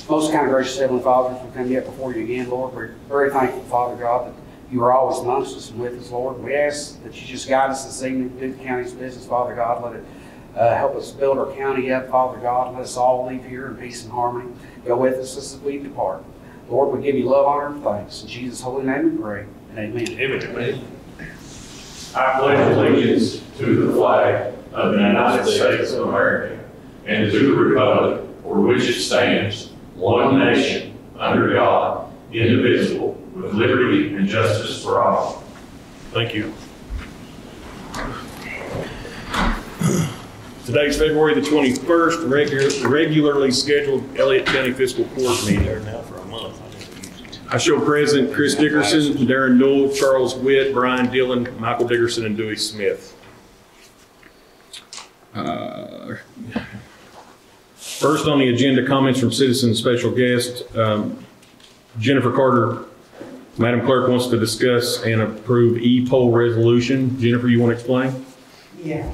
Most kind of gracious Heavenly Father, as we come yet before you again, Lord, we're very thankful, Father God, that you are always amongst us and with us, Lord. We ask that you just guide us this evening to do the county's business, Father God. Let it help us build our county up, Father God. Let us all leave here in peace and harmony. Go with us as we depart. Lord, we give you love, honor, and thanks. In Jesus' holy name we pray. And amen. Amen. I pledge allegiance to the flag of the United States of America and to the republic for which it stands, one nation, under God, indivisible, with liberty and justice for all. Thank you. Today's February the 21st, regularly scheduled Elliott County Fiscal Court meeting. Now for a month. I show present Chris Dickerson, Darren Newell, Charles Witt, Brian Dillon, Michael Dickerson, and Dewey Smith. First on the agenda, comments from citizens and special guests. Jennifer Carter, Madam Clerk, wants to discuss and approve e-poll resolution. Jennifer, you want to explain? Yeah,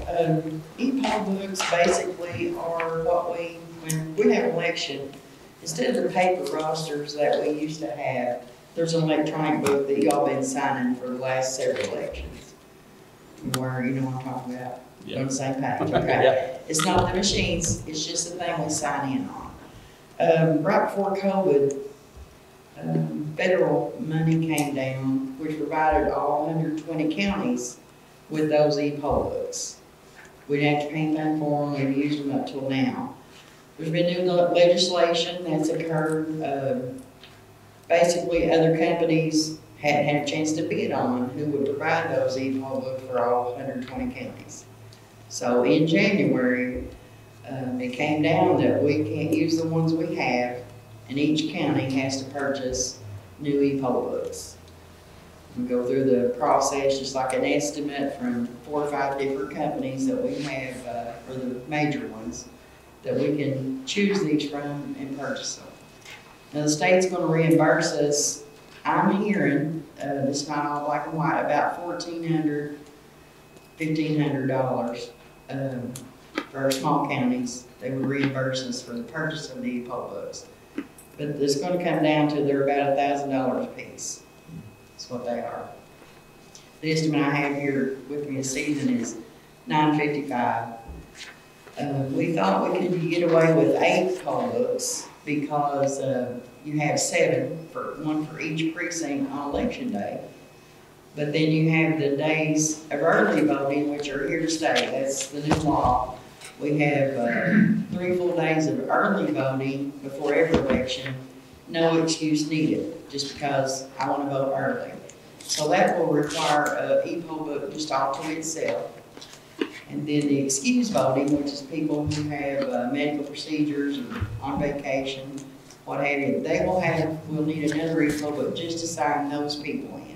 e-poll books basically are what when we have election, instead of the paper rosters that we used to have, there's an electronic book that y'all been signing for the last several elections. Where, you know what I'm talking about? Yeah. On the same page, okay. Yep. It's not the machines, it's just the thing we sign in on. Right before COVID, federal money came down, which provided all 120 counties with those e-poll books. We didn't have to pay anything for them, we've used them up till now. There's been new legislation that's occurred. Basically, other companies hadn't had a chance to bid on who would provide those e-poll books for all 120 counties. So in January, it came down that we can't use the ones we have, and each county has to purchase new e-poll books. We go through the process just like an estimate from 4 or 5 different companies that we have, for the major ones, that we can choose these from and purchase them. Now the state's going to reimburse us, I'm hearing, it's not all black and white, about $1,400, $1,500 for our small counties. They would reimburse us for the purchase of the e-poll books. But it's going to come down to they're about $1,000 a piece. That's what they are. The estimate I have here with me this season is $955. We thought we could get away with 8 poll books because you have 7, one for each precinct on election day. But then you have the days of early voting, which are here to stay. That's the new law. We have 3 full days of early voting before every election. No excuse needed, just because I want to vote early. So that will require an e-poll book just all to itself. And then the excuse voting, which is people who have medical procedures or on vacation, what have you, we'll need another e-poll book just to sign those people in.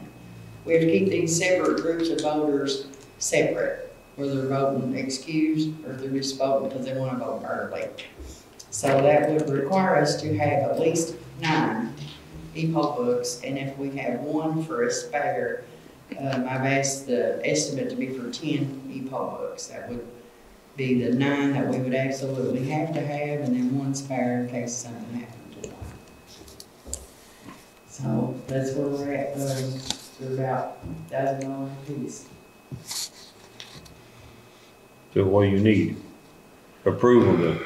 We have to keep these separate groups of voters separate, whether they're voting excused or if they're just voting because they want to vote early. So that would require us to have at least 9 e-poll books, and if we have 1 for a spare, I've asked the estimate to be for 10 e-poll books. That would be the 9 that we would absolutely have to have, and then 1 spare in case something happened to one. So that's where we're at. They're about $1,000 a piece. So what do you need? Approval of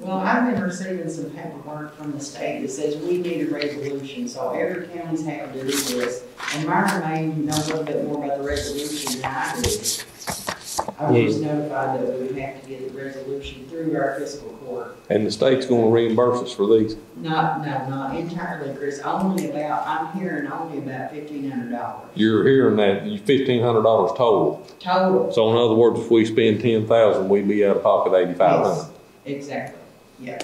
Well, I've been receiving some paperwork from the state that says we need a resolution, so every county's having to do this. And Myron may know a little bit more about the resolution than I do. I was just notified that we would have to get the resolution through our fiscal court. And the state's going to reimburse us for these? Not entirely, Chris. I'm hearing only about $1,500. You're hearing that $1,500 total. Total. So in other words, if we spend $10,000, we'd be out of pocket $8,500. Yes, exactly. Yeah.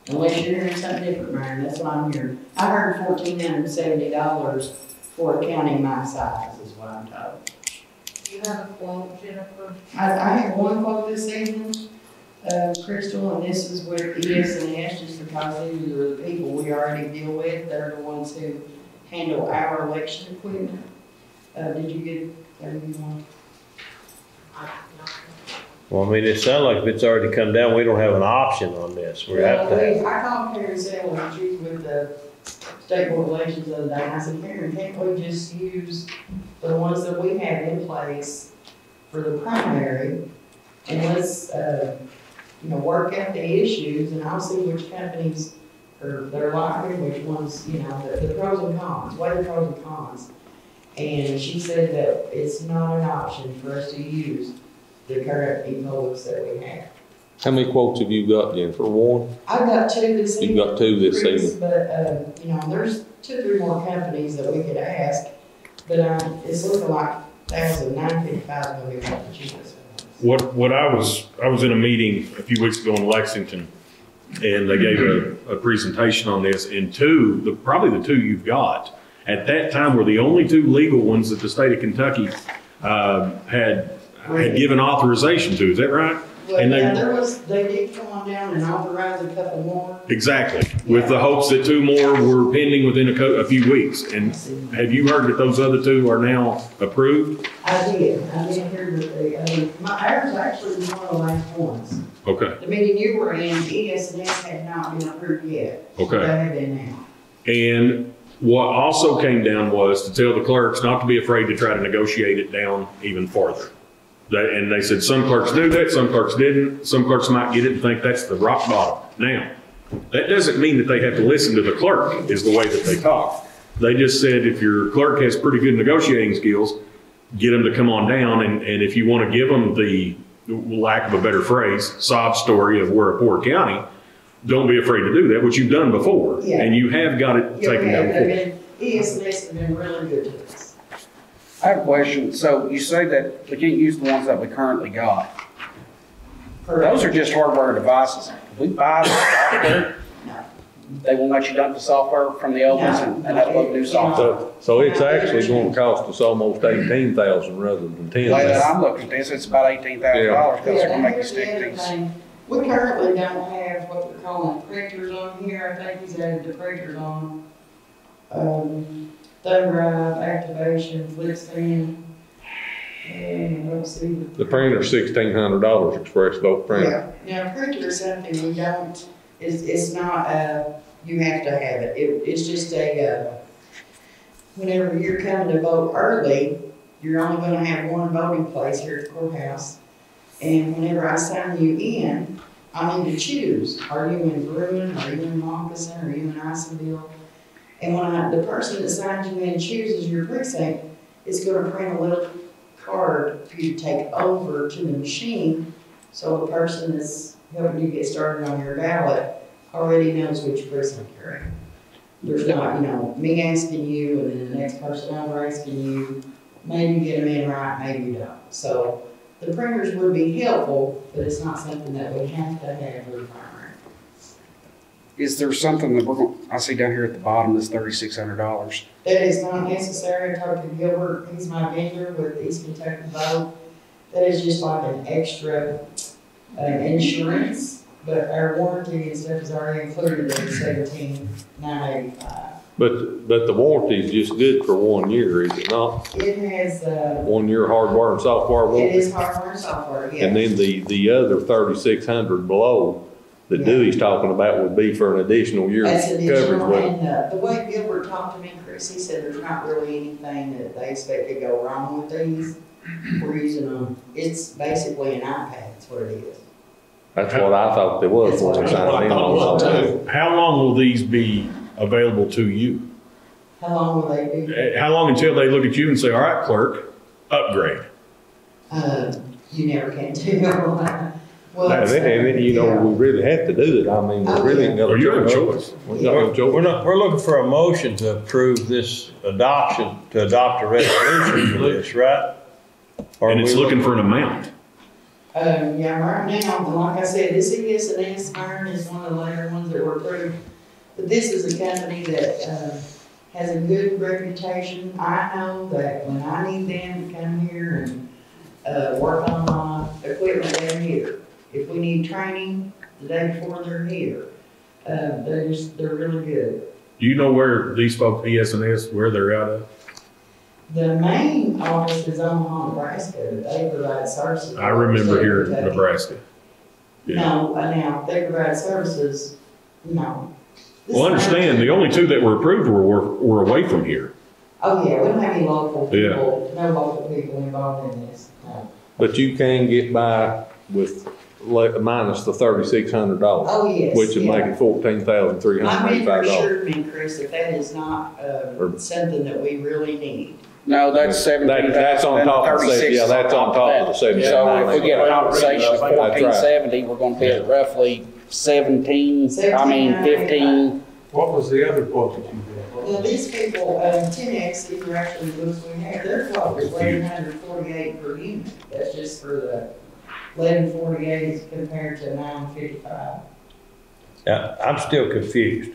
Unless you're hearing something different, Myron. That's what I'm hearing. I heard $1,470 for a county my size is what I'm told. You have a quote, Jennifer? I have 1 quote this evening, Crystal, and this is with ES&S, just because these are the people we already deal with. They're the ones who handle our election equipment. Did you get 31? Well, I mean, it sounds like if it's already come down, we don't have an option on this. We have to have. I called Karen Selwyn, she's with the State Board of Elections the other day, and I said, Karen, can't we just use the ones that we have in place for the primary? And let's, work out the issues, and I'll see which companies they're likely, which ones, the pros and cons, weigh the pros and cons. And she said that it's not an option for us to use the current e-pollers that we have. How many quotes have you got, Jennifer? One? I've got two this evening. You've got two this Chris, evening. But, there's 2 or 3 more companies that we could ask, but it's looking like 955 is going to be one of the cheapest ones. What I was in a meeting a few weeks ago in Lexington, and they gave a presentation on this, and probably the two you've got, at that time were the only 2 legal ones that the state of Kentucky had given authorization to. Is that right? Well, And they did come on down and authorize a couple more. Exactly, with the hopes that 2 more were pending within a few weeks. And have you heard that those other 2 are now approved? I did hear that ours actually was one of the last ones. Okay. The meeting you were in, ES&S had not been approved yet. Okay. They have been now. And what also came down was to tell the clerks not to be afraid to try to negotiate it down even farther. And they said some clerks do that, some clerks didn't. Some clerks might get it and think that's the rock bottom. Now, that doesn't mean that they have to listen to the clerk is the way that they talk. They just said if your clerk has pretty good negotiating skills, get them to come on down. And if you want to give them the, lack of a better phrase, sob story of we're a poor county, don't be afraid to do that, which you've done before. Yeah. And you have got it taken down before. ES&S has been really good to us. I have a question. So you say that we can't use the ones that we currently got. Those are just hardware devices. If we buy the software, No. they will let you dump the software from the old ones and upload new software. So it's actually going to cost us almost 18,000 rather than 10,000. The way that I'm looking at this, it's about $18,000 because they're gonna make you here's the stick other these. thing. We currently don't have what they're calling printers on here. I think he's added the printers on. Thumb drive, activation, flip scan, and let's see. The printer's $1,600 Express Vote printer. Yeah, now printer is something we don't, it's not, you have to have it. It's just whenever you're coming to vote early, you're only gonna have one voting place here at the courthouse. And whenever I sign you in, I need to choose, are you in Bruin, are you in Moccasin, are you in Isonville? And when the person that signs you in chooses your precinct, it's gonna print a little card for you to take over to the machine, so the person that's helping you get started on your ballot already knows which precinct you're in. There's not, me asking you and then the next person over asking you, maybe you get them in right, maybe you don't. So the printers would be helpful, but it's not something that we have to have for the primary. Is there something that I see down here at the bottom that's $3,600? That is not necessary. I talked to Gilbert, he's my vendor with East Kentucky Vote. That is just like an extra insurance, but our warranty and stuff is already included in $17,985. But the warranty is just good for 1 year, is it not? It has, 1 year hardware and software it warranty? is hardware and software, yes. And then the other 3,600 below that Yeah. Dewey's talking about would be for an additional year's That's coverage. additional, with it. and the way Gilbert talked to me, Chris, he said there's not really anything that they expect to go wrong with these. We're using them, it's basically an iPad, that's what it is. That's what I thought they was when I signed in on it. How long will these be available to you? How long will they be? How long until they look at you and say, all right, clerk, upgrade? You never can tell. Well, And then, we really have to do it. I mean, we really ain't got Or a you have a choice. choice. We got no choice. We're looking for a motion to approve this adoption, to adopt a resolution for this, right? Or And it's we looking for an amount. yeah, right now, like I said, this ES&S iron is one of the later ones that were approved. But this is a company that, has a good reputation. I know that when I need them to come here and, work on my equipment, they're here. If we need training, the day before they're here. They're really good. Do you know where these folks, ES&S, where they're out of? The main office is Omaha, Nebraska, but they provide services. I remember here in Kentucky. Nebraska. Yeah. No, now, they provide services, no. This Well, is understand, the only two that were approved were away from here. Oh, yeah, we don't have any local Yeah. people, no local people involved in this, no. But you can get by with minus the $3,600. Oh, yes. Which would yeah. make it $14,385. My vendor assured me, Chris, that that is not, something that we really need. No, that's 17,000. That's on top of the, 36 yeah, that's on top of the So if we 7,985. get a compensation of That's right. 1470, we're gonna be at roughly 17, 15. What was the other quote that you got? Well, these people, 10X, these are actually the books we have, their quote is 1,148 per unit. That's just for the 1,148 compared to 955. Yeah, I'm still confused.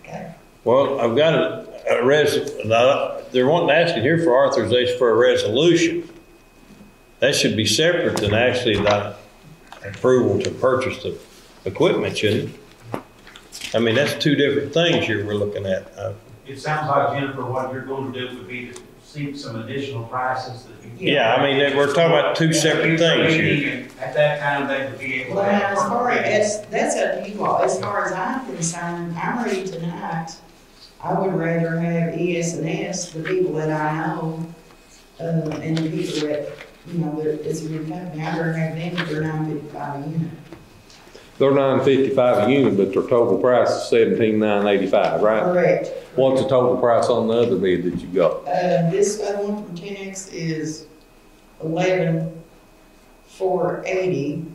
Okay. Well, I've got they're wanting, asking here for authorization for a resolution. That should be separate than actually the approval to purchase the equipment, shouldn't it? I mean, that's two different things here we're looking at. It sounds like, Jennifer, what you're going to do would be to seek some additional prices that you can. Yeah, I mean, we're talking about two separate things here. And at that time, they would be able to. Well, now, as far as, that's up to you all, as far as I'm concerned, I'm ready tonight. I would rather have ES&S, the people that I know, and the people that, you know, that it's a good company, I'd rather have them for $955 a unit. They're $955 a unit, but their total price is $17,985, right? Correct. What's the total price on the other bid that you got? This other one from 10X is $11,480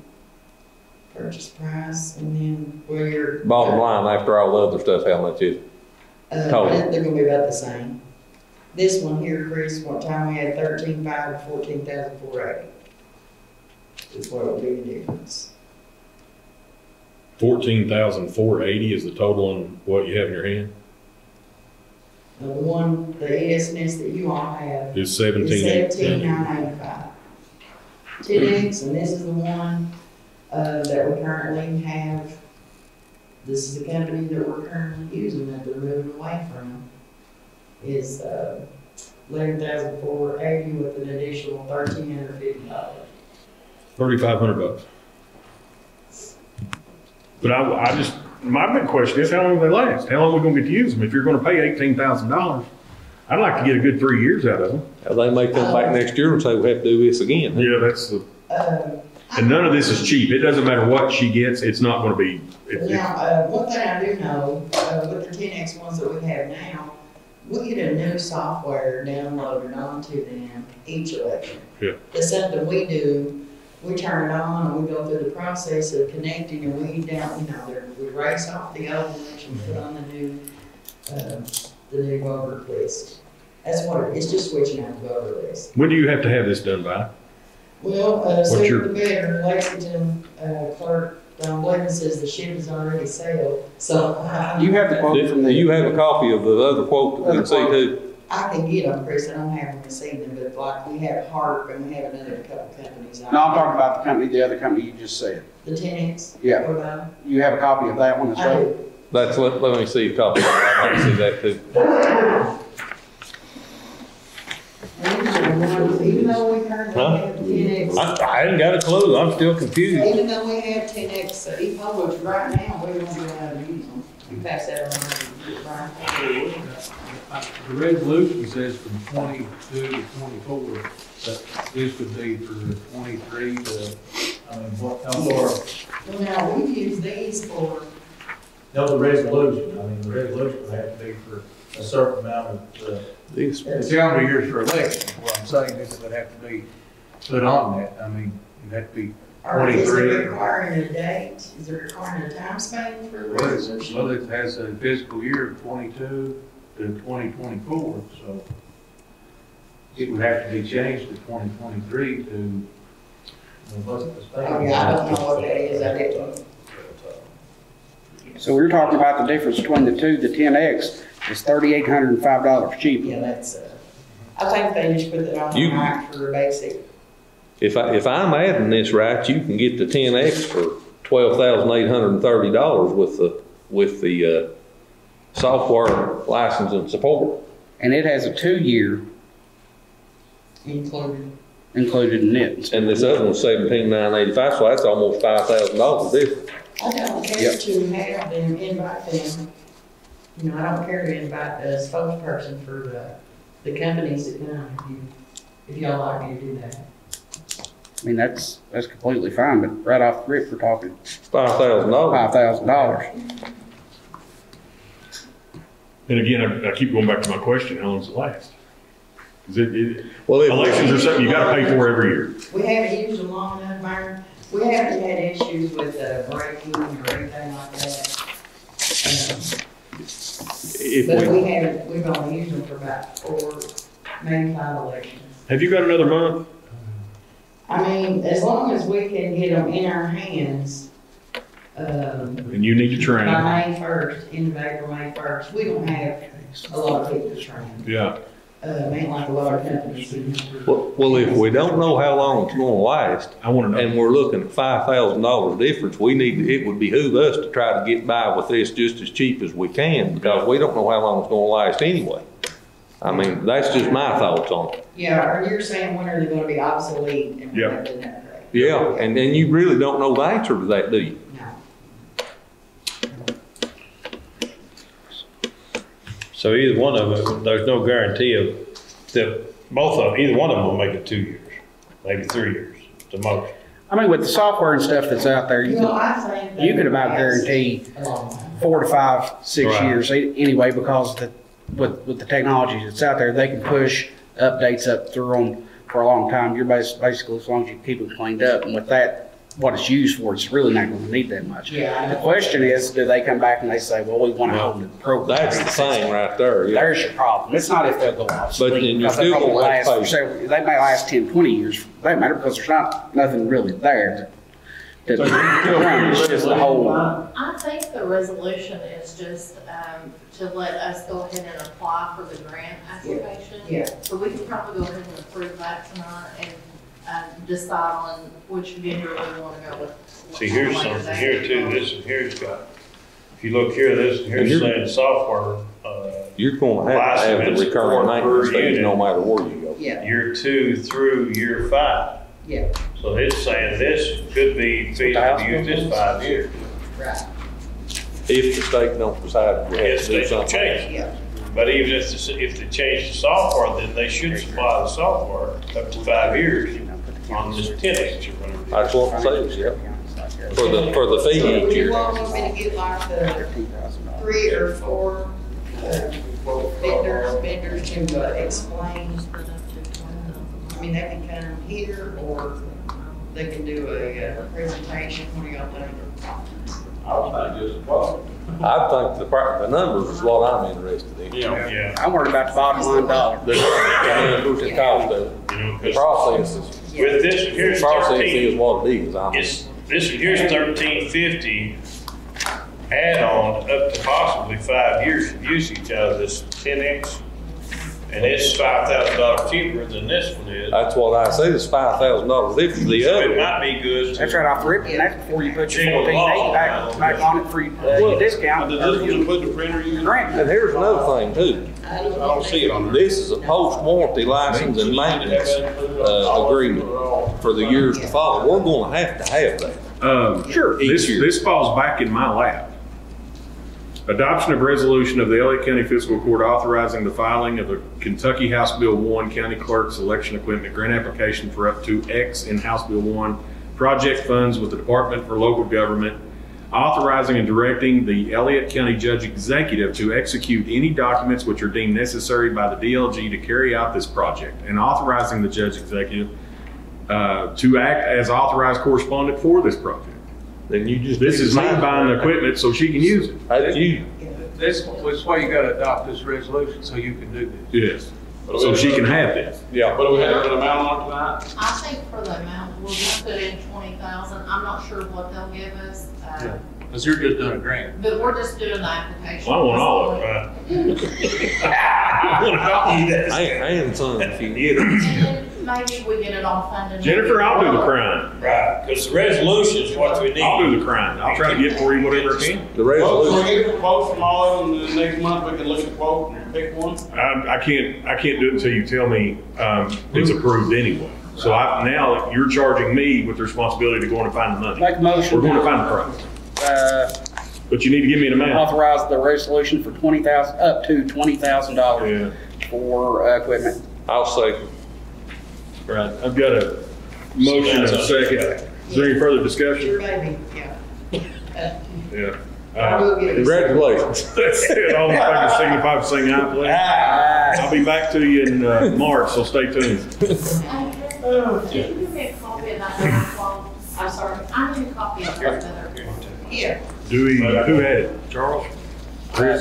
purchase price, and then where you're. Bottom line, after all the other stuff, how much is it? Total. They're gonna be about the same. This one here, Chris, one time we had 13,500 to 14,480. Is what would be the difference. 14,480 is the total on what you have in your hand? Now, the one, the ES&S that you all have Is is 17,800. 17,985. 10X, and this is the one, that we currently have. This is the company that we're currently using that they're moving away from. Is, 11,480 with an additional $1,350. $3,500. But I just, my big question is, how long will they last? How long are we gonna get to use them? If you're gonna pay $18,000, I'd like to get a good 3 years out of them. They may come back next year and say we have to do this again. Yeah, that's the, and none of this is cheap. It doesn't matter what she gets, it's not gonna be. Now, one thing I do know, with the 10X ones that we have now, we get a new software downloaded onto them each election. Yeah. It's something we do, we turn it on and we go through the process of connecting and we we erase off the old ones and put on the new voter list. That's what it's just switching out the voter list. When do you have to have this done by? Well, What's sooner your- the better. Lexington, clerk, Don Blaine says the ship is already sailed, so. Do you have the quote from Do the? you have a copy of the other quote that we can see too? I can get them, Chris, I don't have them this evening, but like we have Harp and we have another couple companies. No, I'm talking about the other company you just said. The 10X? Yeah. What about 'em? You have a copy of that one as I well? do. Let me see a copy. I can see that too. Even though we currently Huh? have 10X, I hadn't got a clue. I'm still confused. even though we have 10X e-publics right now, we won't be allowed to use them. You pass that around, Brian. The resolution says from 22 to 24, but this would be for 23 to, I mean, what, Well, now, we use these for, no, the resolution, I mean, the resolution would have to be for a certain amount of, These, the calendar years for election. What I'm saying is it would have to be put on that, I mean, it'd have to be, or is it 23. requiring a date? Is it requiring a time span for the resolution? well, it has a fiscal year of 22 to 2024, so it would have to be changed to 2023 to, what's the state? Oh, yeah, I don't know what that is, I didn't. So we're talking about the difference between the two. The 10X is $3,805 cheaper. Yeah, that's, I think they just put that on You- the right for a basic. if I'm adding this right, you can get the 10X for $12,830 with the software license and support. And it has a 2-year included. in it. And this other one's 17,985, so that's almost $5,000 difference. I don't care to have them, invite them. You know, I don't care to invite a spokesperson for the companies that come, if y'all like me to do that. I mean, that's completely fine, but right off the rip, we're talking $5,000. $5,000. And again, I keep going back to my question, how long does it last? Is it, Well, elections are something you gotta pay for every year. We haven't used them long enough, Myron. We haven't had issues with breaking or anything like that. But we've only used them for about 4, maybe 5 elections. Have you got another month? I mean, as long as we can get them in our hands, And you need to train. by May 1st, end of April, May 1st, we don't have a lot of people to train. Yeah. Ain't like a lot of companies do. Well, if we don't know how long it's gonna last, I wanna know. and we're looking at $5,000 difference, it would behoove us to try to get by with this just as cheap as we can, because we don't know how long it's gonna last anyway. I mean, that's just my thoughts on it. Yeah, or you're saying when are they gonna be obsolete and we Yep. have to upgrade? Yeah, and then you really don't know the answer to that, do you? No. So either one of them, there's no guarantee of that both of them, either one of them will make it 2 years, maybe 3 years, the most. I mean, with the software and stuff that's out there, You know, I think that you could about that's guarantee a long time. 4 to 5, 6 Right. years anyway, because with the technology that's out there, they can push updates up through them for a long time. You're basically, as long as you keep them cleaned up, and with that, what it's used for, it's really not going to need that much. Yeah, I The know. question is, do they come back and they say, well, we want to hold the program? That's the thing right there, yeah. There's your problem. It's not if they'll go obsolete. But then you're because they still probably gonna have to last pay. for several- They may last 10, 20 years. They matter because there's nothing really there. It's just the whole. I think the resolution is just, to let us go ahead and apply for the grant application. Yeah. So we can probably go ahead and approve that tonight and decide on which vendor we want to go with. See, here's something, here too, this and here's got, if you look here, this, here's saying software, You're gonna have to have the recurring maintenance fees no matter where you go. Yeah, year 2 through year 5. yeah, So it's saying this could be feasible to use this 5 years. right, If the state don't decide we have Yes, to they do don't something. change. yeah. But even if they change the software, then they should supply the software up to 5 years on this tennis or whatever. That's what it says, yeah. For the fee So each you year. all want me to get like the 3 or 4 vendors to explain? I mean, they can come here or they can do a presentation. What do y'all think? I think the numbers is what I'm interested in. Yeah. I'm worried about the bottom line dollar. The numbers, the cost of it. You know, The 'cause process is, with this, here's the process 13. is what it is. Here's 1350 add-on up to possibly 5 years of usage out of this 10X. And it's $5,000 cheaper than this one is. That's what I said, it's $5,000 difference. The So it other, might be good. That's right off the rip, and that's before you put your 1480 back on it for your discount. put the printer in? Grant. and here's another thing too. I don't see it on there. This is a post-warranty license and maintenance agreement for the years to follow. We're gonna have to have that. Sure. Each year. This falls back in my lap. Adoption of resolution of the Elliott County Fiscal Court authorizing the filing of a Kentucky House Bill 1 County Clerk's Election Equipment Grant Application for up to X in House Bill 1 project funds with the Department for Local Government, authorizing and directing the Elliott County Judge Executive to execute any documents which are deemed necessary by the DLG to carry out this project, and authorizing the Judge Executive to act as authorized correspondent for this project. Then you just. This is me buying the equipment so she can use it. That's you. That's why you gotta adopt this resolution, so you can do this. Yes. So she can have this. Yeah. What do we have an amount on tonight? I think for the amount, we'll just put in 20,000. I'm not sure what they'll give us, Cause you're just doing a grant. but we're just doing the application. Well, I want all of it. Right. And son, if you get it. And maybe we get it all funded. Jennifer, I'll do the crying. Right, because the resolution is what we need. I'll do the crying. I'll try to get for you whatever I can. The Quotes, resolution, we get quotes from all of them, and the next month we can look at quote and pick one. I can't do it until you tell me it's approved anyway. So now you're charging me with the responsibility to go and find the money. Make a motion. We're going to find the price. But you need to give me an amount. Authorize the resolution for up to $20,000 for equipment. I'll say, Right. I've got a motion and a second. Is there any further discussion? Your baby, yeah. Yeah. I will get it. congratulations. That's it. All in favor signify by saying aye, please. I'll be back to you in March, so stay tuned. Can you give me a copy of that other quote? I'm sorry, I need a copy of that other quote. Here. Who had it? Charles?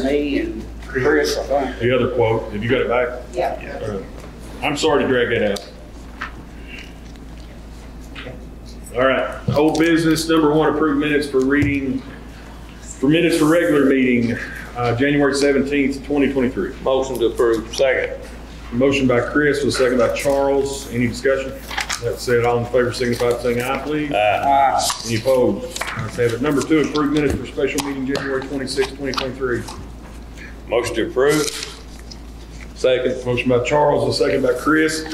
Me and Chris, I think. The other quote, have you got it back? Yeah. I'm sorry to drag that out. All right, old business, number one, approved minutes for regular meeting, January 17th, 2023. Motion to approve. Second. Motion by Chris, with a second by Charles. Any discussion? That said, all in favor signify by saying aye, please. Any opposed? Ayes have it. Number two, approved minutes for special meeting January 26th, 2023. Motion to approve. Second. Motion by Charles, a second by Chris.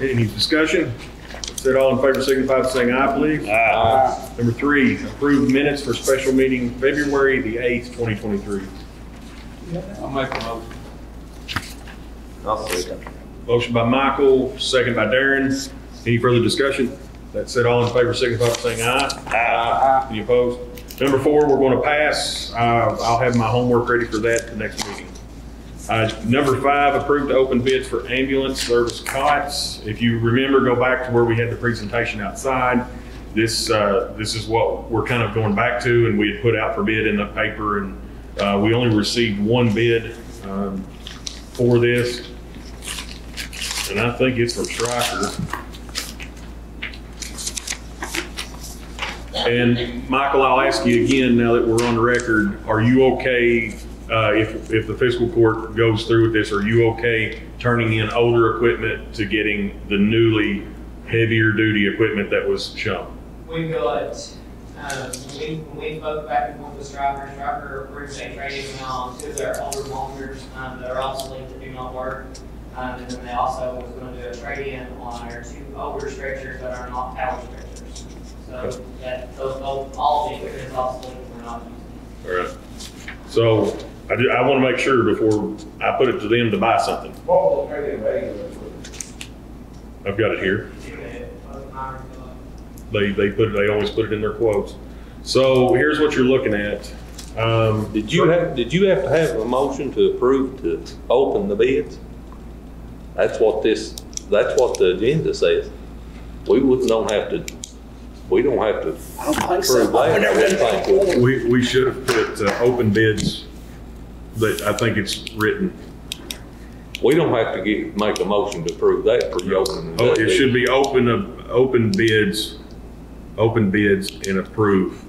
Any discussion? Said all in favor signify by saying aye, please. Aye. Number three, approved minutes for special meeting February the 8th, 2023. I'll make a motion. I'll second. Motion by Michael, second by Darren. Any further discussion? That said, all in favor signify by saying aye. Aye. Any opposed? Number four, we're going to pass. I'll have my homework ready for that the next meeting. Number five, approved to open bids for ambulance service cots. If you remember, go back to where we had the presentation outside. This is what we're kind of going back to, and we had put out for bid in the paper, and we only received one bid for this, and I think it's from Stryker. And Michael, I'll ask you again, now that we're on the record, are you okay if the fiscal court goes through with this, are you okay turning in older equipment to getting the newly heavier duty equipment that was shown? We got, when we spoke back and forth with Stryker approved a trade-in on two of their older monitors that are obsolete that do not work. And then they also was going to do a trade-in on our two older stretchers that are not power stretchers. So that all the equipment is obsolete and we're not using. All right. So I want to make sure before I put it to them to buy something. What will trade-in value of I've got it here. They always put it in their quotes. So here's what you're looking at. Did you have to have a motion to approve to open the bids? That's what the agenda says. We don't have to I don't think so. approve that. We should have put open bids, but I think it's written. We don't have to make a motion to approve that for you opening. Oh, it should be open bids and approve.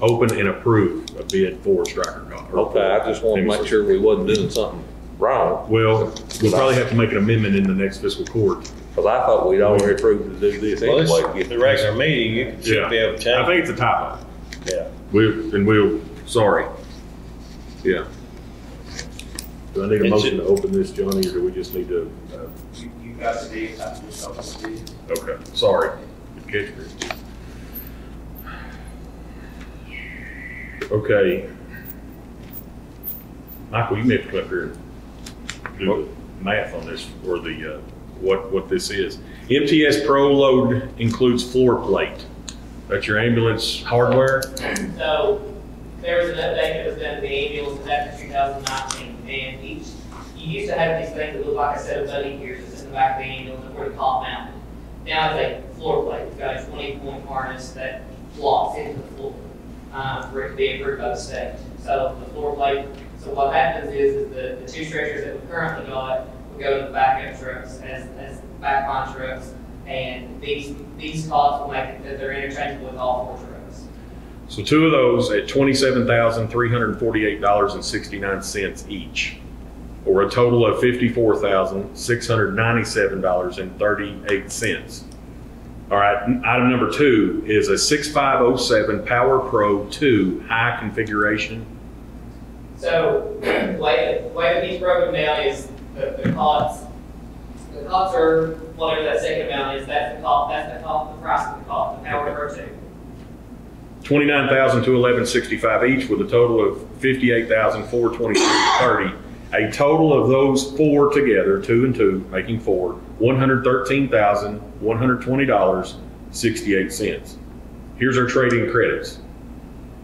Open and approve a bid for Stryker. Okay, I just want to make sure we wasn't doing something wrong. Well, we'll probably have to make an amendment in the next fiscal court. Because I thought we'd already approved to do this Well, anyway. it's the regular meeting, you can Yeah, be able to change. I think it's a typo. Yeah. Sorry. Yeah. Do I need a It motion should- to open this, Johnny, or do we just need to? You got to see, I just open the bid. Okay, sorry. Good catch, Chris. Okay. Michael, you may have to come up here and do the math on this, or the, what this is. MTS Pro Load includes floor plate. That's your ambulance hardware? So there was an update that was done to the ambulances after 2019, and you used to have these things that look like a set of buddy gears that's in the back of the ambulance where the cot mounted. Now it's a floor plate. It's got a 20-point harness that locks into the floor for it to be approved by the state. So the floor plate. So what happens is the two stretchers that we currently got will go to the backup trucks as backline trucks, and these cots will make it that they're interchangeable with all four trucks. So two of those at $27,348.69 each. or a total of $54,697.38. All right, item number 2 is a 6507 Power Pro 2 high configuration. So, the way that these broken down is the cots are whatever that second amount is, that's the price of the cot, the Power Pro 2. $29,000 to $1165 each, with a total of $58,423.30. A total of those 4 together, 2 and 2, making 4, $113,120.68. Here's our trade-in credits.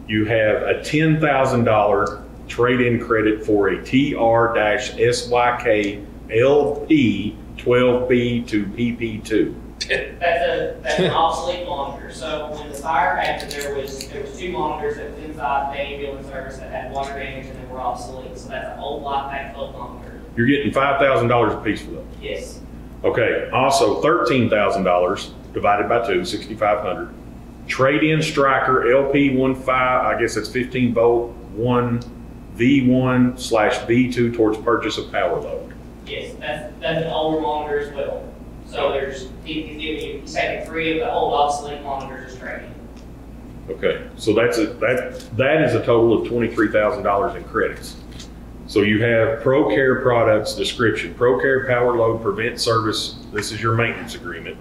You have a $10,000 trade-in credit for a TR-SYK LP 12B to PP2. That's an obsolete monitor. So when the fire happened, there was 2 monitors that was inside the ambulance service that had water damage and they were obsolete. So that's an old light pack monitor. You're getting $5,000 a piece for those. Yes. Okay, also $13,000 divided by 2, $6,500. Trade-in Striker LP15, I guess it's 15 volt, 1 V1/V2 towards purchase of power load. Yes, that's an older monitor as well. So he's taking 3 of the old obsolete monitors as trade-in. Okay, so that is a total of $23,000 in credits. So you have ProCare products description, ProCare Power Load Prevent Service. This is your maintenance agreement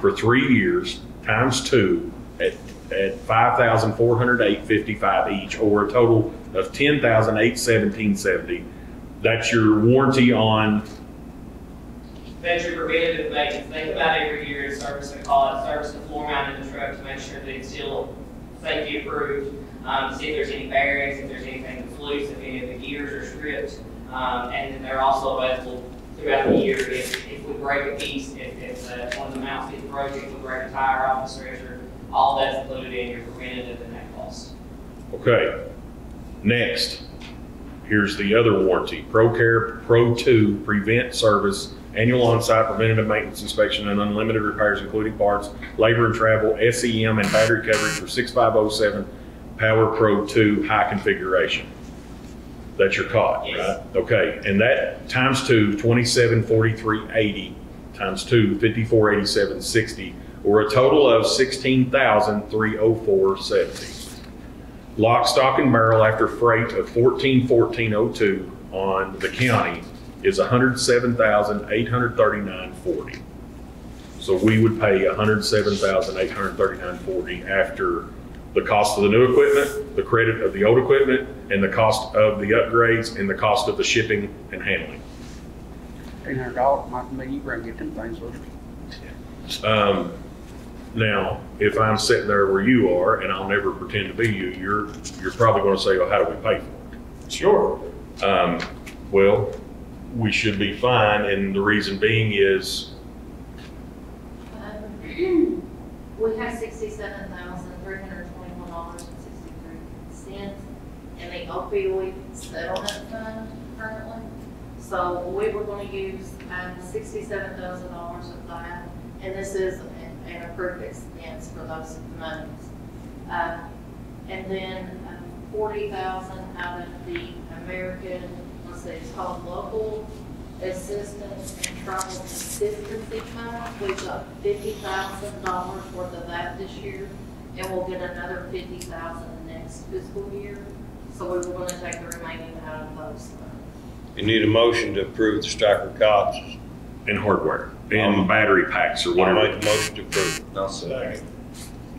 for 3 years times 2 at $5,408.55 each, or a total of $10,817.70. That's your warranty on. That's your preventative maintenance. Think about every year to service the cot, service the floor mount in the truck to make sure that it's still safety approved. See if there's any bearings, if there's anything that's loose, if any of the gears are stripped, and then they're also available throughout the year if we break a piece, if one of the mounts gets broken, if we break a tire off the stretcher, all that's included in your preventative and that cost. Okay, next, here's the other warranty, ProCare Pro 2 Prevent Service, annual on-site preventative maintenance inspection and unlimited repairs including parts, labor and travel, SEM and battery coverage for 6507 Power Pro 2 high configuration. That's your cot, yes. Right? Okay, and that times 2, $2743.80 times 2, $5487.60, or a total of $16,304.70. Lock, stock, and barrel after freight of $1414.02 on the county is $107,839.40. So we would pay $107,839.40 after the cost of the new equipment, the credit of the old equipment, and the cost of the upgrades, and the cost of the shipping and handling. $300 might be you bring get them things with you. Now, if I'm sitting there where you are, and I'll never pretend to be you, you're probably going to say, "Well, how do we pay for it?" Sure. Well, we should be fine, and the reason being is we have $67,321.63 in the opioid settlement fund currently. So we were going to use $67,000 of that, and this is an approved expense for those monies. And then $40,000 out of the American, let's see, it's called Local Assistance and Travel Consistency Fund. We've got $50,000 worth of that this year, and we'll get another $50,000 next fiscal year. So we were going to take the remaining out of those funds. You need a motion to approve the striker cots. in hardware, in battery packs or I'll whatever. make a motion to approve. I'll second.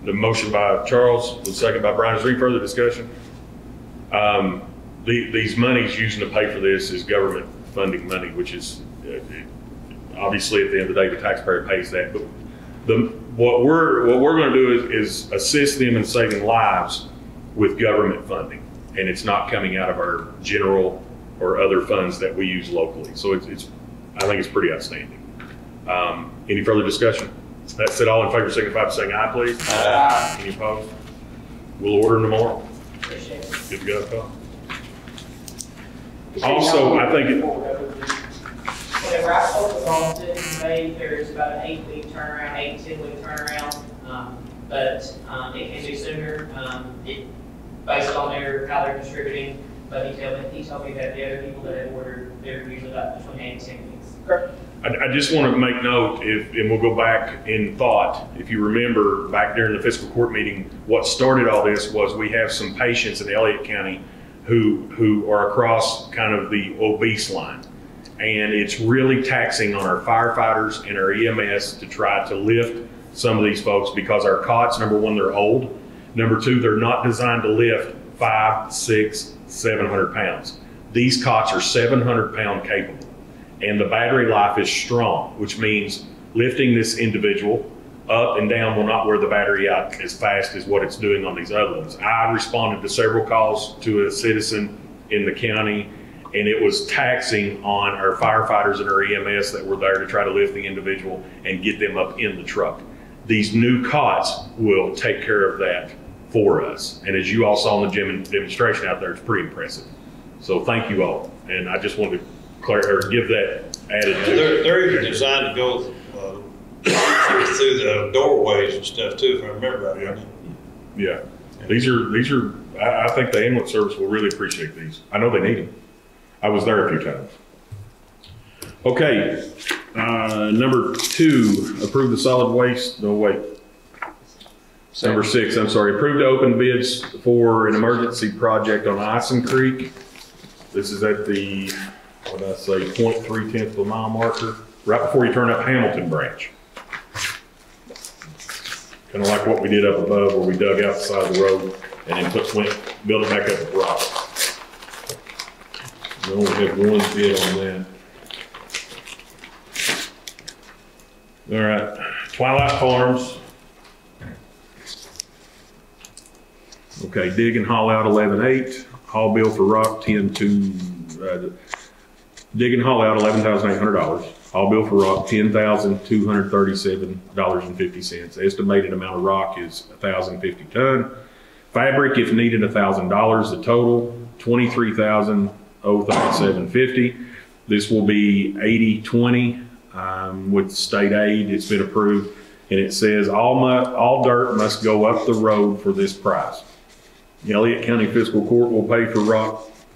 The motion by Charles, the second by Brian. Is there any further discussion? These monies using to pay for this is government funding money, which is obviously at the end of the day, the taxpayer pays that. But what we're going to do is assist them in saving lives with government funding, and it's not coming out of our general or other funds that we use locally. So I think it's pretty outstanding. Any further discussion? That said, all in favor signify by saying aye, please. Aye. Any opposed? We'll order them tomorrow. Appreciate it. Good to go, Tom. Also, I think it, Whenever I spoke with Austin, today, there's about an 8-week turnaround, 8 to 10-week turnaround, but it can be sooner. Based on how they're distributing, but he told me that the other people that had ordered, they're usually about between 8 and 10 weeks. I just want to make note, and we'll go back in thought. If you remember back during the fiscal court meeting, what started all this was we have some patients in Elliott County who are across kind of the obese line. And it's really taxing on our firefighters and our EMS to try to lift some of these folks because our cots, number one, they're old. Number two, they're not designed to lift 500, 600, 700 pounds. These cots are 700 pound capable. And the battery life is strong, which means lifting this individual up and down will not wear the battery out as fast as what it's doing on these other ones. I responded to several calls to a citizen in the county, and it was taxing on our firefighters and our EMS that were there to try to lift the individual and get them up in the truck. These new cots will take care of that for us. And as you all saw in the demonstration out there, it's pretty impressive. So thank you all. And I just wanted to give that added to it. They're even designed to go through the doorways and stuff too, if I remember right. Yeah. These are, I think the ambulance service will really appreciate these. I know they need them. I was there a few times. Okay, number 2, approve the solid waste, no wait. Number 6, I'm sorry, approve to open bids for an emergency project on Ison Creek. This is at the, what did I say, 0.3 of a mile marker, right before you turn up Hamilton Branch. Kind of like what we did up above where we dug out the side of the road and then built it back up with rock. We only have one bid on that. All right, Twilight Farms. Okay, dig and haul out 11.8. Haul bill for rock 10.2. Dig and haul out $11,800. Haul bill for rock $10,237.50. Estimated amount of rock is 1,050 ton. Fabric, if needed, $1,000. The total $23,037.50. This will be 80/20 with state aid. It's been approved, and it says all dirt must go up the road for this price. The Elliott County Fiscal Court will pay for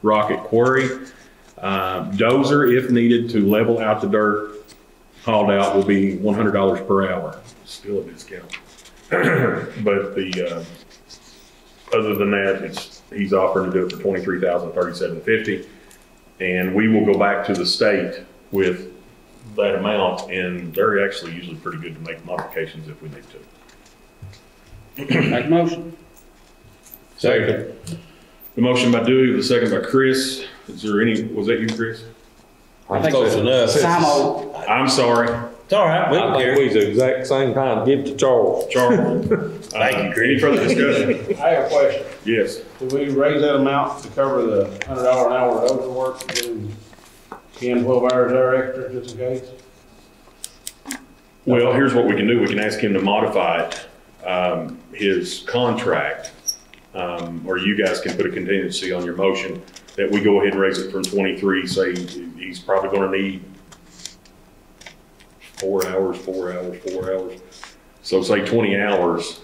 rock at quarry. Dozer, if needed, to level out the dirt hauled out will be $100 per hour. Still a discount. But the other than that, he's offering to do it for $23,037.50, and we will go back to the state with that amount, and they're actually usually pretty good to make modifications if we need to. Make a motion. Second. The motion by Dewey, the second by Chris. Is there any, was that you, Chris? I think Close enough. Samo. I'm sorry. It's all right. We don't care. We the exact same time. Give it to Charles. Charles. Thank you, Chris. Any further discussion? I have a question. Yes. Do we raise that amount to cover the $100 an hour overwork, do 10, 12 hours there extra just in case? Well, here's what we can do. We can ask him to modify it, his contract, or you guys can put a contingency on your motion that we go ahead and raise it from 23. Say he's probably going to need 4 hours. So say 20 hours.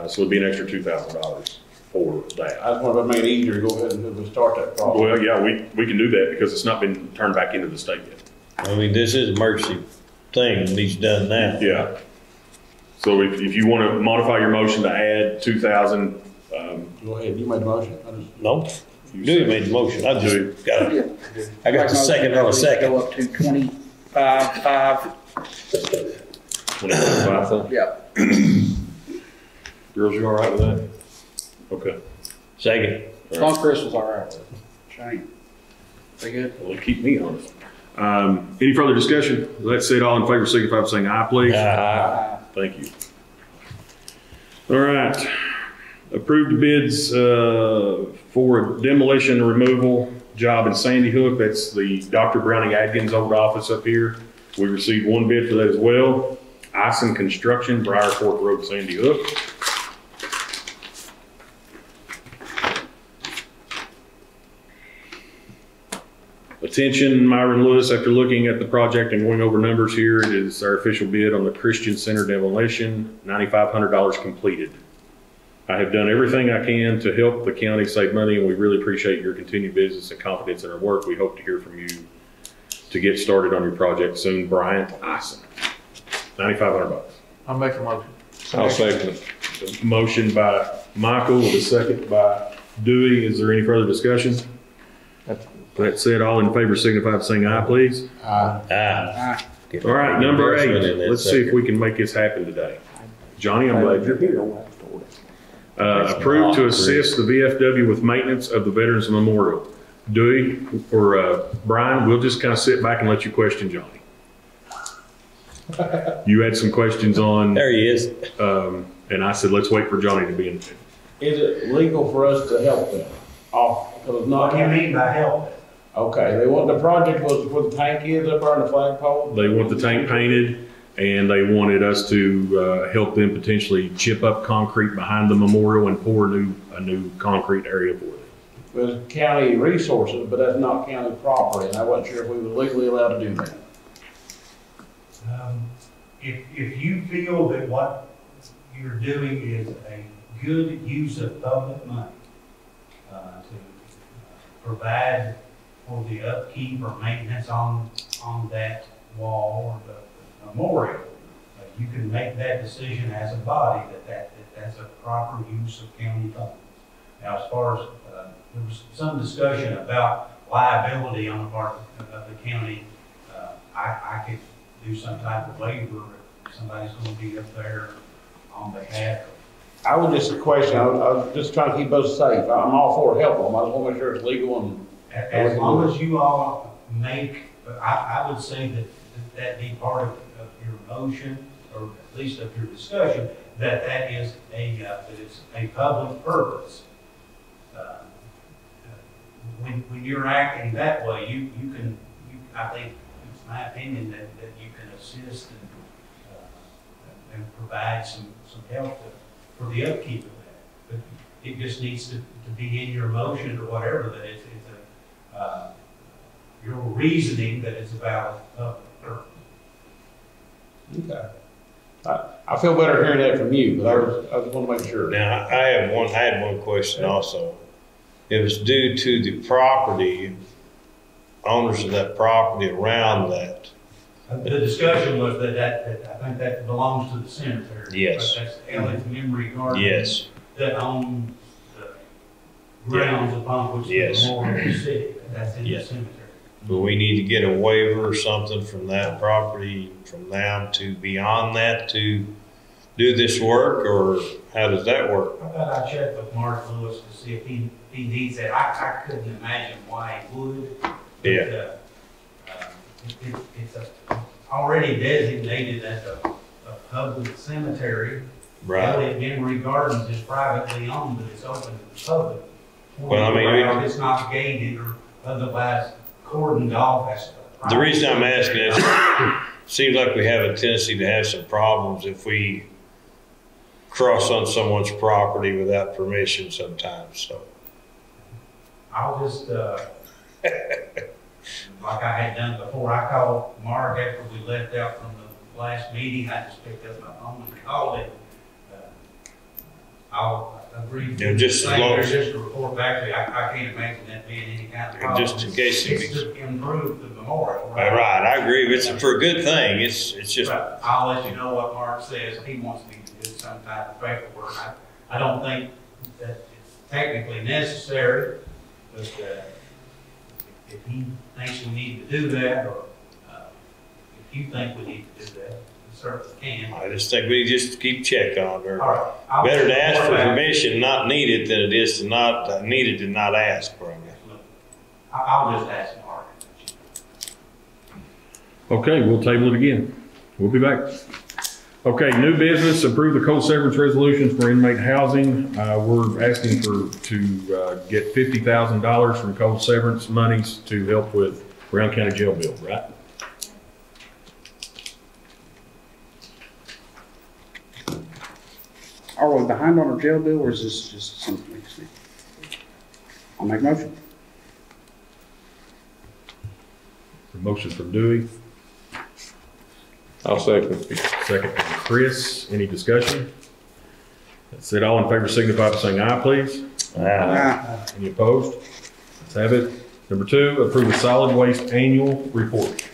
So it'd be an extra $2,000 for that. I just want to make it easier to go ahead and start that process. Well, yeah, we can do that because it's not been turned back into the state yet. I mean, this is an emergency thing that needs done now. Yeah. So if you want to modify your motion to add 2,000, Go ahead, you made the motion. No, Dewey made the motion. I just got it. I got the second on a second. Go up to 25.5. 25. Yeah. Girls, you all right with that? Okay. Second. As long as Chris was all right with it. Shane. They good? Well, keep me honest. Any further discussion? Let's say it all in favor, signify by saying aye, please. Aye. Thank you. All right. Approved bids for a demolition removal job in Sandy Hook. That's the Dr. Browning Adkins old office up here. We received one bid for that as well. Ison Construction, Briar Fork Road, Sandy Hook. Attention, Myron Lewis, after looking at the project and going over numbers here, it is our official bid on the Christian Center demolition, $9,500 completed. I have done everything I can to help the county save money, and we really appreciate your continued business and confidence in our work. We hope to hear from you to get started on your project soon. Bryant Ison, $9,500. I'll make a motion. I'll second it. Motion by Michael with a second by Dewey. Is there any further discussion? That said, all in favor signify by saying aye, please. Ah. All right, number 8. Let's see if we can make this happen today. Johnny, I'm glad you're here. Approved to assist the VFW with maintenance of the Veterans Memorial. Dewey or Brian, we'll just kind of sit back and let you question Johnny. You had some questions on. There he is. And I said, let's wait for Johnny to be in. Is it legal for us to help them? Because What do you mean by help? Okay, the project was where the tank is up there on the flagpole? They want the tank painted, and they wanted us to help them potentially chip up concrete behind the memorial and pour a new concrete area for them. It was county resources, but that's not county property, and I wasn't sure if we were legally allowed to do that. If you feel that what you're doing is a good use of public money to provide for the upkeep or maintenance on that wall or the memorial, you can make that decision as a body that that's a proper use of county funds. Now, as far as there was some discussion about liability on the part of the county, I could do some type of waiver if somebody's going to be up there on behalf of. I was just a question, I was just trying to keep us safe. I'm all for helping them, I just want to make sure it's legal and. As long as you all make, I would say that be part of your motion, or at least of your discussion, that is that it's a public purpose. When you're acting that way, I think it's my opinion that you can assist and provide some help for the upkeep of that. But it just needs to be in your motion or whatever, that it's your reasoning that it's about public purpose. Okay. I feel better hearing that from you, but I just want to make sure. Now, I had one question also. It was due to the property, owners of that property around that. The discussion was that I think that belongs to the cemetery. Yes. But that's Elliott Memory Garden. Yes. That owns the grounds upon which the memorial is sitting. That's in the cemetery. But we need to get a waiver or something from that property, from them to beyond that to do this work, or how does that work? How about I check with Mark Lewis to see if he needs that. I couldn't imagine why he would. But, Yeah. It's already designated as a public cemetery. Right. Elliott Memory Gardens is privately owned, but it's open to the public. Well, I mean, it's not gated or otherwise cordoned off. The reason I'm asking is, it seems like we have a tendency to have some problems if we cross on someone's property without permission sometimes, so. I'll just, like I had done before, I called Mark after we left out from the last meeting. I just picked up my phone and called him. I'll agree. Yeah, just as long as. Just to report back to you, I can't imagine that being any kind of problem. Just in case it's to improve the memorial. Right, I agree. It's for a good thing. It's just. But I'll let you know what Mark says. If he wants me to do some type of paperwork, I don't think that it's technically necessary, but if he thinks we need to do that, or if you think we need to do that, we certainly can. I just think we just keep check on her. All right. Better to ask for permission, not need it, than it is to not need it and not ask for it. I'll just ask Mark. Okay, we'll table it again. We'll be back. Okay, new business, approve the cold severance resolutions for inmate housing. We're asking to get $50,000 from cold severance monies to help with Brown County jail bill, right? Are we behind on our jail bill, or is this just something we just need? I'll make a motion. The motion from Dewey, I'll second. second from Chris. Any discussion? That said, all in favor signify by saying aye, please. Aye. Any opposed? Let's have it. Number 2, approve the solid waste annual report.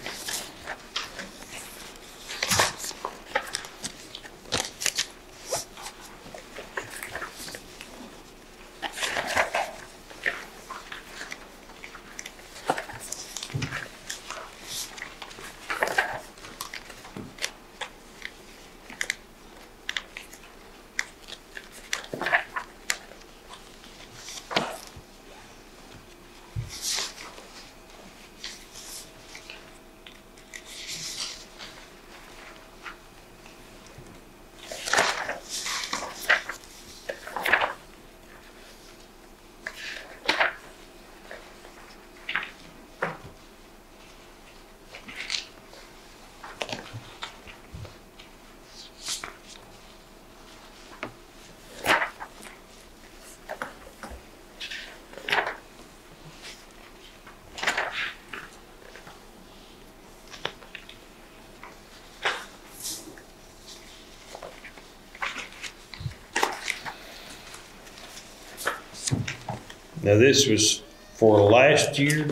Now, this was for last year,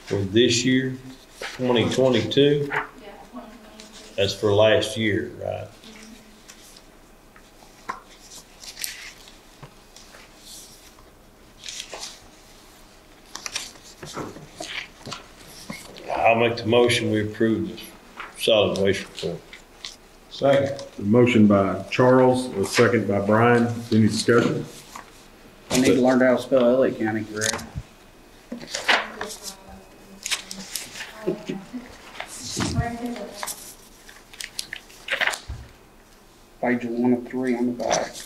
for this year, 2022. Yeah, 2022. That's for last year, right? I'll make the motion, we approve the solid waste report. Second. A motion by Charles, a second by Brian. Any discussion? I need to learn how to spell Elliott County correct. Page 1 of 3 on the back.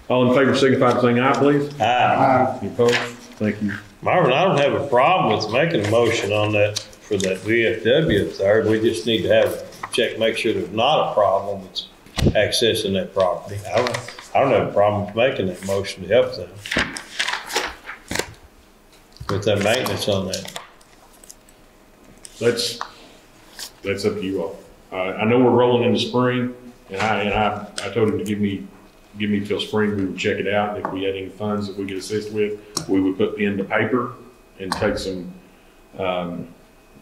All in favor signify by saying aye, please. Aye. Any opposed? Thank you. Marvin, I don't have a problem with making a motion on that for that VFW third. We just need to have check, make sure there's not a problem with accessing that property. I don't have a problem with making that motion to help them with that maintenance on that. That's up to you all. I know we're rolling into spring, and I told him to give me till spring. We would check it out. If we had any funds that we could assist with, we would put pen to paper and take some.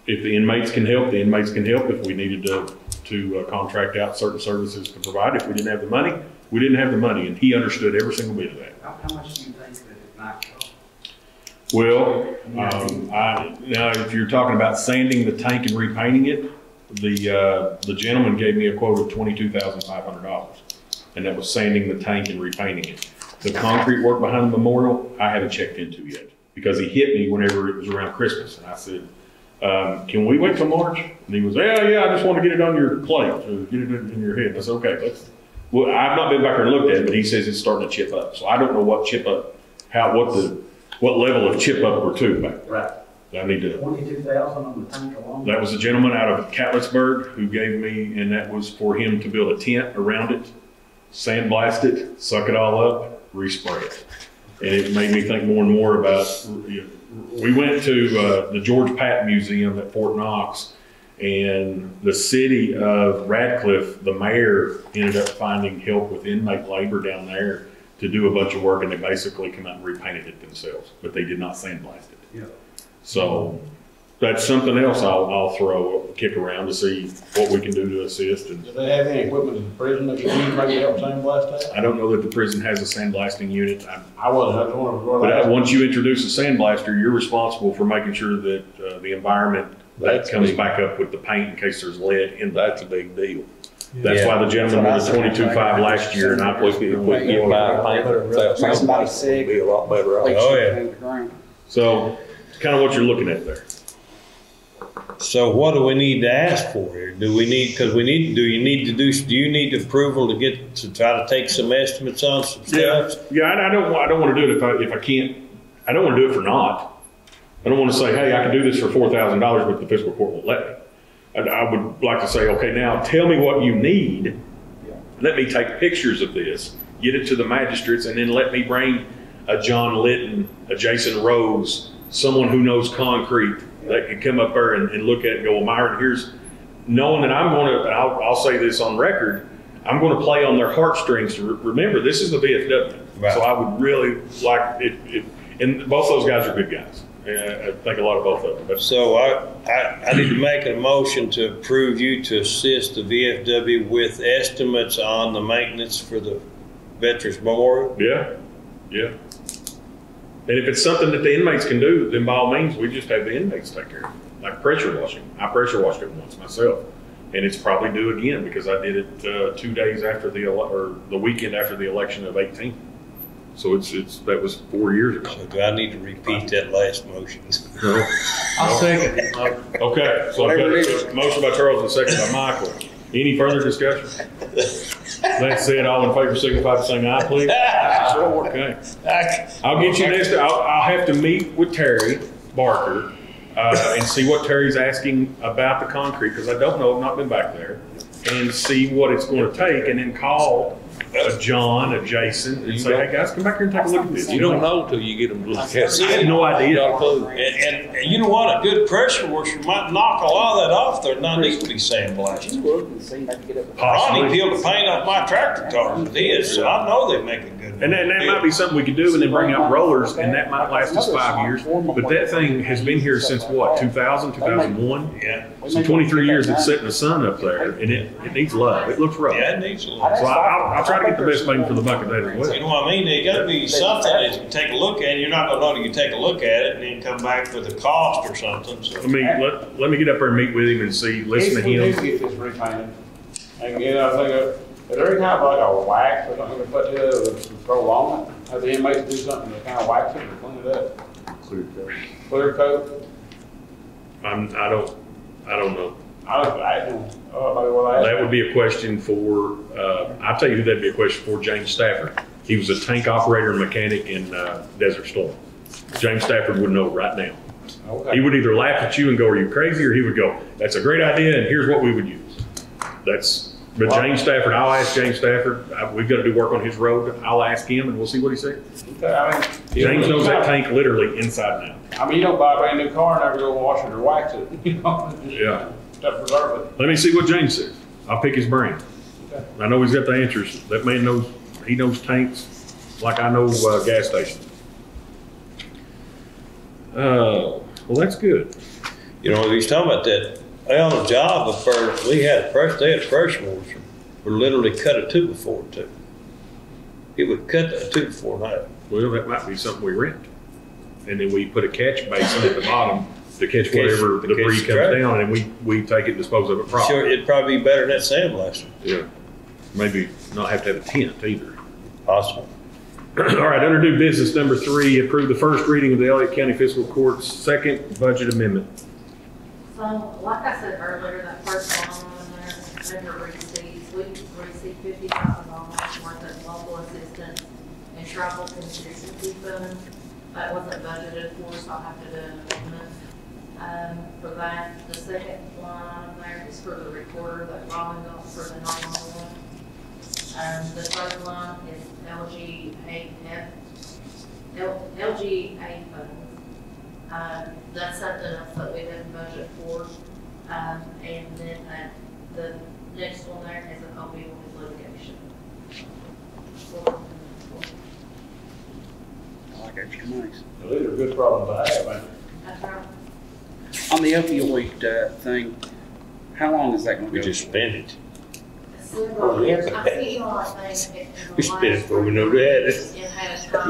If the inmates can help, the inmates can help. If we needed to contract out certain services to provide, if we didn't have the money, we didn't have the money, and he understood every single bit of that. How much do you think that it might cost? Well, now if you're talking about sanding the tank and repainting it, the gentleman gave me a quote of $22,500, and that was sanding the tank and repainting it. The concrete work behind the memorial, I haven't checked into yet, because he hit me whenever it was around Christmas, and I said, can we wait till March? And he was, yeah, I just want to get it on your plate, or get it in your head. I said, okay, well, I've not been back there and looked at it, but he says it's starting to chip up. So I don't know what chip up, what level of chip up we're to back there. Right. I need to. 22,000 on the tank alone? That was a gentleman out of Catlettsburg who gave me, and that was for him to build a tent around it, sandblast it, suck it all up, respray it. And it made me think more and more about, we went to the George Patton Museum at Fort Knox, and the city of Radcliffe, the mayor ended up finding help with inmate labor down there to do a bunch of work, and they basically come out and repainted it themselves, but they did not sandblast it. Yeah. So that's something else I'll throw a kick around to see what we can do to assist. And Do they have any equipment in the prison that can use maybe help sandblast that? I don't know that the prison has a sandblasting unit. I just wanted But to. once you introduce a sandblaster, you're responsible for making sure that the environment that comes back up with the paint in case there's lead in that. That's a big deal. That's why the gentleman was 22.5 last year, and I We could get by paint without Somebody sick. be a lot better off. Oh, yeah. Into the ground. So kind of what you're looking at there. So what do we need to ask for here? Do you need approval to get, to try to take some estimates on some stuff? Yeah, I don't want to do it if I can't. I don't want to do it for naught. I don't want to say, hey, I can do this for $4,000, but the fiscal court won't let me. I would like to say, okay, now tell me what you need. Let me take pictures of this, get it to the magistrates, and then let me bring a John Litton, a Jason Rose, someone who knows concrete that can come up there and look at it and go, well, Myron, knowing that I'm going to, and I'll say this on record, I'm going to play on their heartstrings to remember this is the VFW. Right. So I would really like it, and both those guys are good guys. I think a lot of both of them. But So I need to make a motion to approve you to assist the VFW with estimates on the maintenance for the Veterans Memorial. yeah. And if it's something that the inmates can do, then by all means, we just have the inmates take care of it. Like pressure washing. I pressure washed it once myself. And it's probably due again because I did it 2 days after the weekend after the election of 18. So that was 4 years ago. So do I need to repeat that last motion? No. I'll second. Okay, so I've got a motion by Charles and a second by Michael. Any further discussion? That said, all in favor signify by saying aye, please. Okay. I'll get you next. I'll have to meet with Terry Barker and see what Terry's asking about the concrete because I don't know. I've not been back there, and see what it's going to take, and then call a John, a Jason, and say, hey guys, come back here and take a look at this. You don't know till you get them to look at it. I had no idea. And you know what? A good pressure washer might knock a lot of that off there. Not need to be sandblasted. Ronnie peeled the paint off my tractor car. It is. So I know they make a good. And that might be something we could do and then bring out rollers and that might last us 5 years. But that thing has been here since what, 2000, 2001? Yeah. So 23 years it's sitting in the sun up there and it needs love. It looks rough. Yeah, it needs a lot. So I'll try to get the best bang for the buck of that as well. You know what I mean? There got to be something that you can take a look at. You're not going to know till you take a look at it and then come back with a cost or something. So. Let me get up there and meet with him and see, listen to If we him. do get this repainted, and get, I think, is there any kind of like a wax or something to put to it to throw on it? Have the inmates do something to kind of wax it or clean it up? Clear coat? I don't know. I was asking, maybe we'll ask. That would be a question for, I'll tell you who that'd be a question for, James Stafford. He was a tank operator and mechanic in Desert Storm. James Stafford would know right now. Okay. He would either laugh at you and go, are you crazy? Or he would go, that's a great idea and here's what we would use. But James Stafford, I'll ask James Stafford. We've got to do work on his road. I'll ask him and we'll see what he says. Okay, I mean, James knows that tank literally inside and out. I mean, you don't buy a brand new car and never go wash it or wax it, you know? Yeah. To preserve it. Let me see what James says. I'll pick his brain. Okay. I know he's got the answers. That man knows, he knows tanks like I know gas stations. Well, that's good. You know, he's talking about that. On the job of first, they had a pressure washer. We literally cut a 2x4 too. It would cut a 2x4 night. Well, that might be something we rent. And then we put a catch basin at the bottom to catch whatever debris comes down and we take it and dispose of it properly. Sure, it'd probably be better than that sandblaster. Yeah. Maybe not have to have a tent either. Possible. All right, under new business number 3, approve the first reading of the Elliott County Fiscal Court's second budget amendment. So, like I said earlier, that first line on there, under receipts, we received $50,000 worth of local assistance and travel contingency fund. That wasn't budgeted for, so I'll have to do an amendment for that. The second line on there is for the recorder that Robin got for the 911. The third line is LGA funds. That's something else that we didn't budget for. And then the next one there is an opioid litigation. I like extra money. Well, these are good problems to have, ain't That's right. On the opioid thing, how long is that going to We go? just spent it. I see you all think. We spent it before we know we had it.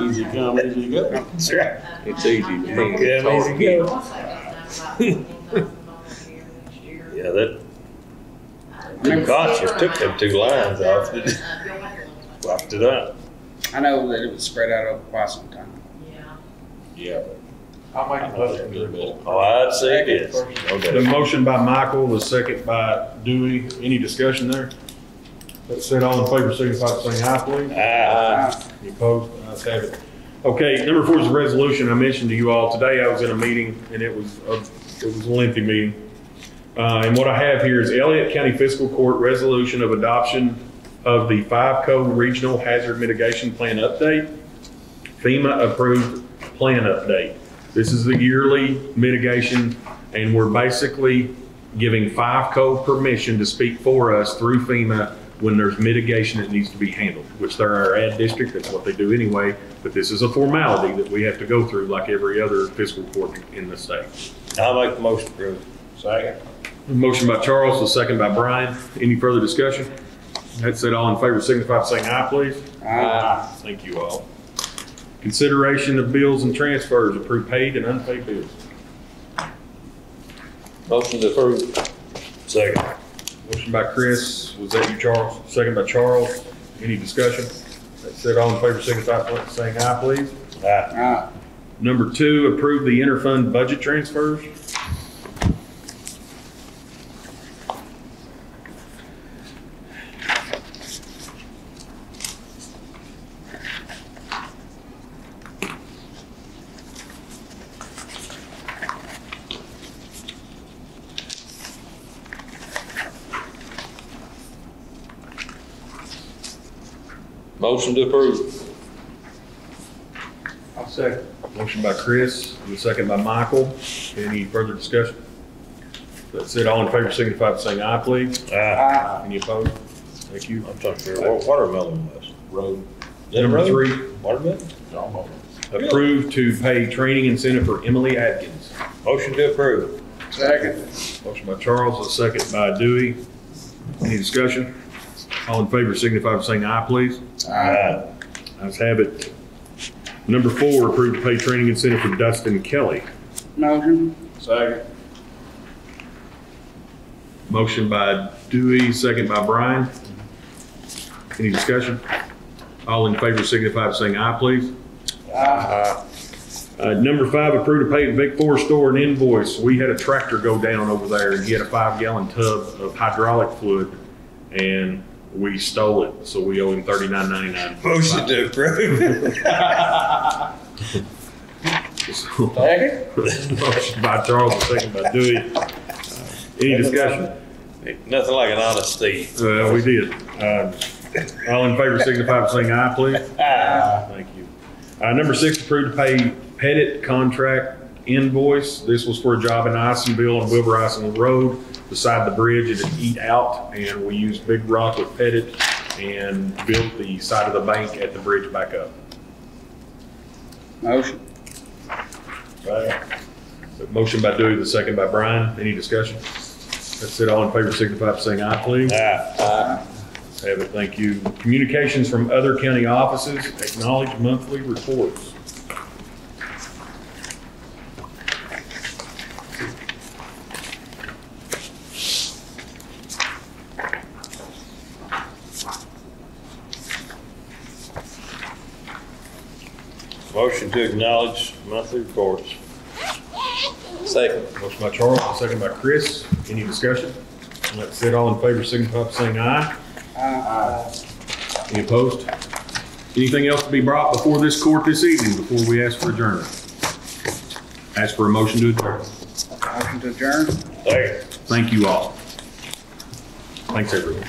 Easy come, easy go. That's right. It's easy to Come, easy go. Yeah, that, gosh, it took them 2 lines off. Locked it up. I know that it was spread out over quite some time. Yeah. Yeah. I'll make a motion. Oh, I'd say it is. The Okay. motion by Michael, the second by Dewey. Any discussion there? That said, all in favor, signify by saying aye, please. Any opposed? Ayes have it. Okay, number 4 is a resolution I mentioned to you all. Today I was in a meeting and it was a lengthy meeting. And what I have here is Elliott County Fiscal Court resolution of adoption of the 5-CO Regional Hazard Mitigation Plan update, FEMA approved plan update. This is the yearly mitigation and we're basically giving 5 code permission to speak for us through FEMA when there's mitigation that needs to be handled, which they're our ad district, that's what they do anyway, but this is a formality that we have to go through like every other fiscal court in the state. I'll make the motion approved. Second. Motion by Charles, a second by Brian. Any further discussion? That said, all in favor signify by saying aye, please. Aye. Thank you all. Consideration of bills and transfers, approve paid and unpaid bills. Motion to approve. Second. Motion by Chris, was that you, Charles? Second by Charles. Any discussion? That said, all in favor signify by saying aye, please. Aye. Number 2, approve the interfund budget transfers. Motion to approve. I'll second. Motion by Chris, and a second by Michael. Any further discussion? That's it. All in favor signify by saying aye, please. Aye. Any opposed? Thank you. I'm trying to figure out what watermelon was. Road. Is that Number road? 3, Watermelon? approve to pay training incentive for Emily Atkins. Motion to approve. Second. Motion by Charles, a second by Dewey. Any discussion? All in favor signify by saying aye, please. Aye. Ayes have it. Number 4, approve to pay training incentive for Dustin Kelly. Motion. Second. Motion by Dewey, second by Brian. Any discussion? All in favor signify by saying aye, please. Aye. Number 5, approve to pay the Vic Forest store an invoice. We had a tractor go down over there and he had a 5-gallon tub of hydraulic fluid and we stole it, so we owe him $39.99. Motion to approve. Second. Motion by Charles, a second by Dewey. Any discussion? Nothing like an honest thief. We did. All in favor signify by saying aye, please. Aye. Thank you. Number 6, approved to pay Pettit contract invoice. This was for a job in Isonville on Wilbur Isonville Road beside the bridge. It had eat out, and we used big rock with Pettit and built the side of the bank at the bridge back up. Motion. Motion by Dewey, the second by Brian. Any discussion? That's it. All in favor signify by saying aye, please. Aye. Have it. Thank you. Communications from other county offices. Acknowledge monthly reports. Motion to acknowledge monthly reports. Second. Motion by Charles, second by Chris. Any discussion? That's it. All in favor signify by saying aye. Aye. Any opposed? Anything else to be brought before this court this evening before we ask for adjournment? Ask for a motion to adjourn. Motion to adjourn. Second. Thank you all. Thanks, everyone.